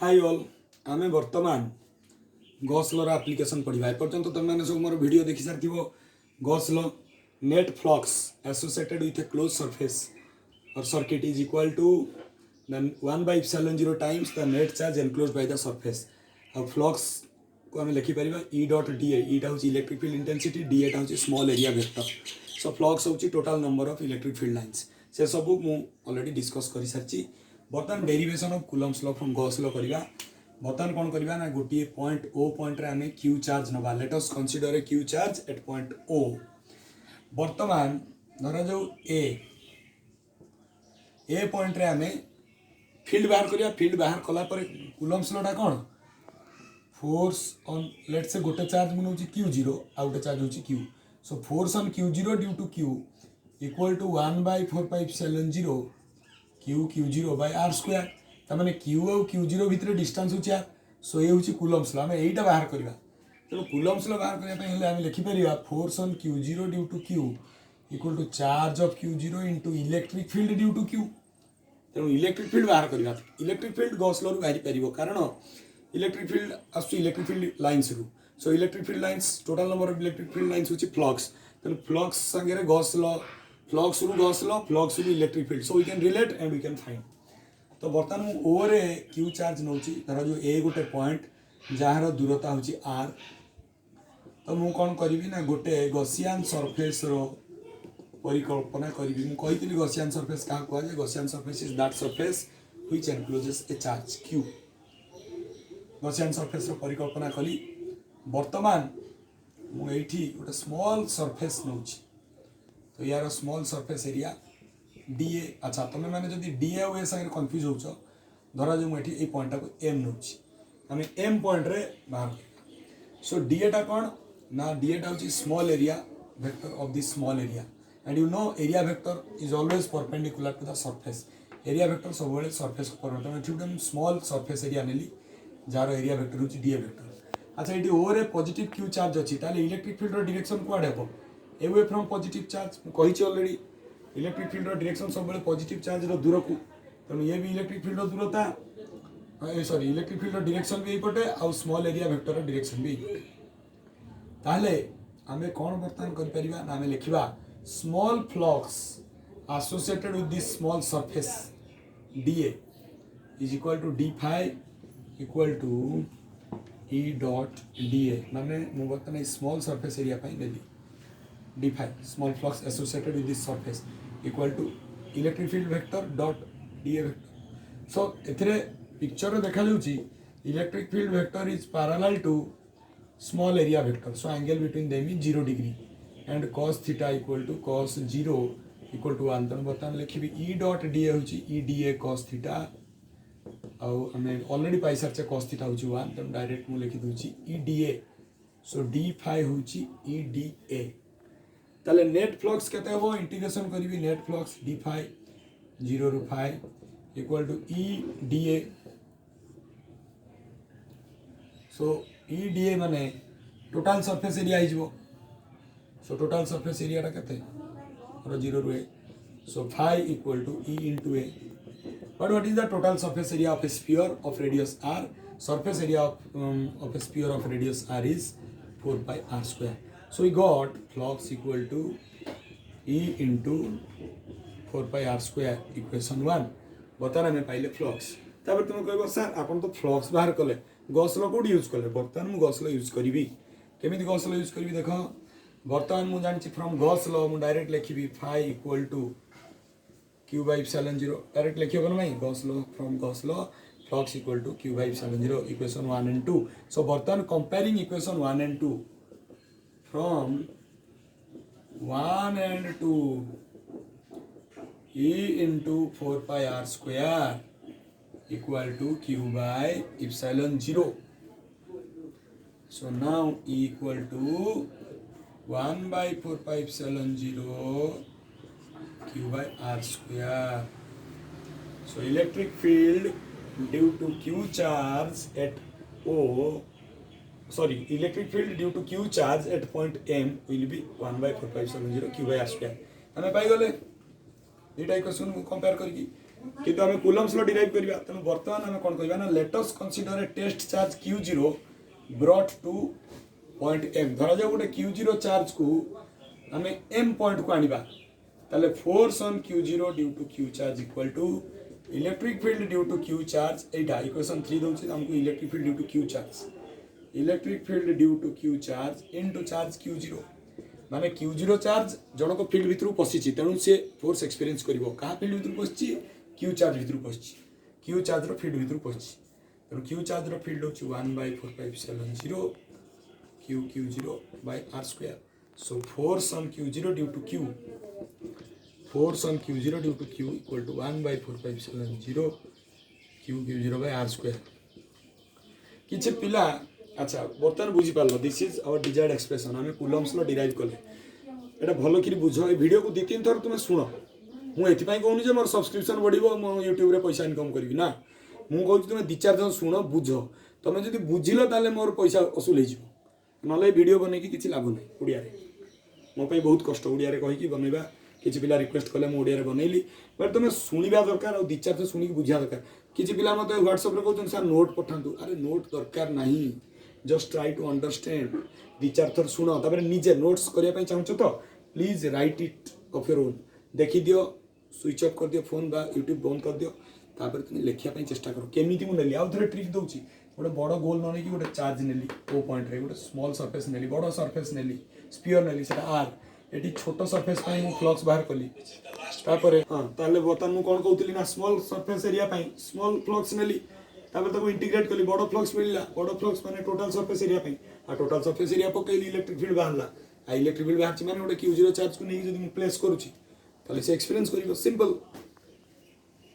hi all आमे वर्तमान Gauss law application पढ़ा एपर्तंत तुम मैंने सब मोर वीडियो देखि सारी Gauss law net flux associated with a close surface और circuit is equal to 1/0 times the net charge enclose by the surface और फ्लक्स को आम लिखिपर ई डॉट डीए ईटा हूँ इलेक्ट्रिक फील्ड इंटेंसिटी डीएटा हूँ small area vector so flux हूँ total number of electric field lines से सब मुझे ऑलरेडी डिस्कस कर सारी बर्तमान derivation of Coulomb's law from Gauss law करवा बर्तमान कौन करवा ना गोटे पॉइंट ओ पॉइंट रे आमे क्यू चार्ज नवा let us consider a Q charge at point O बर्तमान धरा जो ए पॉइंट रे आमे फील्ड बाहर करिया फील्ड बाहर कला पर कूलम्स लॉ कौन फोर्स ऑन लेट से गोटे चार्ज मन होची q0 आ गोटे चार्ज होची q so force on q0 due to q equal to 1/4πε0 q0 by r square तमाने q और q0 भितर डिस्टेंस होची r सो ये होची कूलम्स लॉ हमें एटा बाहर करबा तो कूलम्स लॉ बाहर करबा पहिले हम लिखि परिबा force on q0 due to q equal to charge of q0 into electric field due to q तेणु इलेक्ट्रिक फील्ड बाहर करबा इलेक्ट्रिक फील्ड गॉस लॉ रु बाहर परिबो कारण इलेक्ट्रिक फील्ड आसु इलेक्ट्रिक फील्ड लाइन्स रु so electric field lines total number of electric field lines होची फ्लक्स तेणु फ्लक्स संगे गॉस लॉ फ्लक्स रु electric field so we can relate and we can find तो बर्तमान ओ रे क्यू चार्ज नौची धर जो ए गोटे पॉइंट जार दूरता होची आर तो मु कौन करी ना गोटे गॉसियन सरफेस रो परिकल्पना करी मु कही गॉसियन सरफेस क्या कहुए Gaussian surface is that surface which encloses a charge Q Gaussian surface रो परिकल्पना कली बर्तमान मु एठी गोटे स्मॉल सरफेस नौची तो यार स्मॉल सरफेस एरिया डीए अच्छा तुम मैंने जब डीए और ए संगे कन्फ्यूज हो धरा जो मुझे ये पॉइंट को एम नौची आम एम पॉइंट रे बाहर सो डीएटा कौन ना डीएटा हूँ small area vector of this small area and you know area vector is always perpendicular to the surface area vector सब सरफेस पर स्मॉल सरफेस एरिया नेली जार एरिया वेक्टर हूँ डीए वेक्टर अच्छा ये ओ रे पॉजिटिव क्यू चार्ज अच्छी इलेक्ट्रिक फील्ड डायरेक्शन कुआडे हे एवे फ्रॉम पॉजिटिव चार्ज कही ऑलरेडी इलेक्ट्रिक फील्ड डायरेक्शन सब पॉजिटिव चार्ज रो दूर को तेणु ये भी electric field दूरता sorry electric field direction भी पटे आ स्मॉल एरिया वेक्टर डायरेक्शन भी ताहले आमे कौन बर्तमान कर परिबा ना आमे लिखिबा small flux associated with this small surface d A is equal to d phi equal to E dot d A माने मु बर्तमान स्मॉल सरफेस एरिया पाई नेली d phi small flux associated with this surface equal to electric field vector dot da vector so एथिरे picture देखा जाउची electric field vector is parallel to small area vector so angle between them is 0 degree and cos theta equal to cos 0 equal to 1 तन बर्तमान लिखिबी e dot da होची e da cos theta आउ हमें already पाई सारचे cos theta होची 1 तन direct मु लिखि दोची e da so d phi होची e da ताले नेट फ्लक्स केते हो इंटीग्रेशन करी नेट फ्लक्स डी फाई 0 रु phi equal to E d A so E d A माने टोटल सरफेस एरिया हिजबो सो टोटल सरफेस एरिया टा केते और 0 रु A so phi equal to E into A but what is the total surface area of a sphere of radius r surface area of a sphere of radius r is 4 pi r square so we got flux equal to E into 4 pi r square equation 1 बर्तमान आम पाइले flux तापर तुम कह sir आप तो flux बाहर कले गॉस लॉ कौट यूज कले बर्तमान मुझे गॉस लॉ यूज करी केमी गॉस लॉ यूज करी देख बर्तमान मुझे जानी फ्रॉम गॉस लॉ मुझे डायरेक्ट लिखी phi equal to q by epsilon 0 direct लिखी हो ना Gauss law from Gauss law flux equal to q by epsilon 0 equation 1 and 2 सो बर्तमान comparing equation 1 and 2 from 1 and 2 E into 4 pi r square equal to q by epsilon 0 so now E equal to 1 by 4 pi epsilon 0 q by r square so electric field due to q charge at O sorry electric field due to q charge at point m will be 1 by 4 pi epsilon 0 q by r square हमें पाई गले एटा equation compare करके किंतु आम Coulomb's law derive करबा तेणु वर्तमान आम कौन कहबा ना let us consider a test charge Q0 brought to point M धरा जाओ गोटे Q0 चार्ज को आम M पॉइंट को आनिबा ताले force on Q0 due to Q charge equal to electric field due to Q charge एटा इक्वेशन 3 दउछि हमको electric field due to Q charge electric field due to Q charge into charge Q0 माने Q0 charge जनक field भितर पशिछि तेणु से force experience करिवो कहा field भितर पशिछि Q charge भितर पशिछि Q चार्ज रो फील्ड भितर पशिछि तेणु Q चार्ज रो फील्ड होछि 1/4πε0 Q0 by r square so force on Q0 due to Q force on Q0 due to Q equal to 1/4πε0 Q0 by r square किछि पिला अच्छा बर्तमान बुझी पारलो this is our desired expression आमे Coulomb's law derive कले एटा भलो किरि बुझो ए वीडियो को दि तीन थर तुमे सुनो मु एथि पई कहूनी जे मोर सब्सक्रिप्शन बढ़िबो मो YouTube रे पैसा इनकम करबी ना मु कहू तुमे दि चार जन सुनो बुझो तमे जदि बुझिलो ताले मोर पैसा वसूल हे जिवो नले वीडियो बनै कि किछि लाभ नै ओडिया रे मो पई बहुत कष्ट ओडिया रे कहि कि बनैबा किछि पिला रिक्वेस्ट कले मु ओडिया रे बनैली बट तुमे सुनिबा दरकार और दि चार जन सुनि कि बुझिया दरकार किछि पिला मते WhatsApp रे कहउछन सर नोट पठांतु अरे नोट दरकार नाही जस्ट ट्राई टू अंडरस्टैंड दि चार थर सुनो तापर निजे नोट्स करिया पई चाहछो तो please right it of your own देखि दियो स्विच ऑफ कर दियो फोन बा YouTube बंद कर दियो तापर तुम लेखिया पई चेष्टा करो केमिति मु नेली आ थरे ट्रिक दउची गोटे बड़ गोल न कि गोटे चार्ज नेली ओ पॉइंट रे गोटे स्मॉल सरफेस नेली बड़ सरफेस नेली स्फीयर नेली सेटा आर एटी छोटो सरफेस पई मु फ्लक्स बाहर कली तापर हां ताले बतन मु कोन कहउतली ना स्मॉल सरफेस एरिया पई स्मॉल फ्लक्स नेली तापर ताको इंटीग्रेट कली बड़ फ्लक्स मिलला बड़ फ्लक्स माने टोटल सरफेस एरिया पई आ टोटल सरफेस एरिया पकेली इलेक्ट्रिक फील्ड बाहरला आ इलेक्ट्रिक फील्ड बाहरची माने गोटे Q0 चार्ज को नै जदि मु प्लेस करूची ताले से एक्सपीरियंस करिवो सिंपल